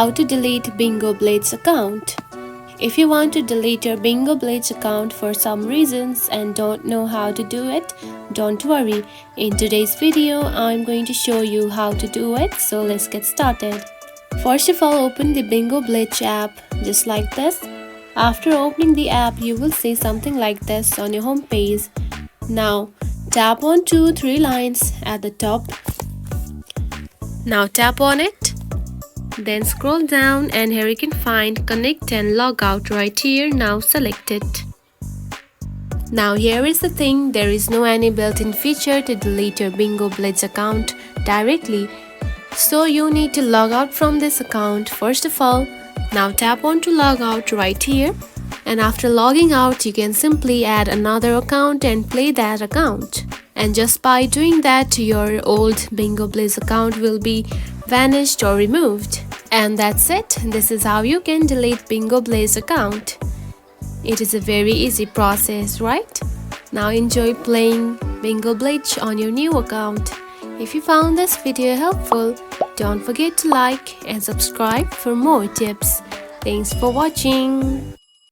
How to delete Bingo Blitz account. If you want to delete your Bingo Blitz account for some reasons and don't know how to do it, don't worry. In today's video, I'm going to show you how to do it, so let's get started. First of all, open the Bingo Blitz app just like this. After opening the app, you will see something like this on your home page. Now, tap on 2-3 lines at the top. Now tap on it. Then scroll down and here you can find connect and log out right here. Now select it. Now here is the thing, there is no any built-in feature to delete your Bingo Blitz account directly. So you need to log out from this account first of all. Now tap on to log out right here. And after logging out, you can simply add another account and play that account. And just by doing that, your old Bingo Blitz account will be vanished or removed. And that's it. This is how you can delete Bingo Blitz account. It is a very easy process, right? Now enjoy playing Bingo Blitz on your new account. If you found this video helpful, don't forget to like and subscribe for more tips. Thanks for watching.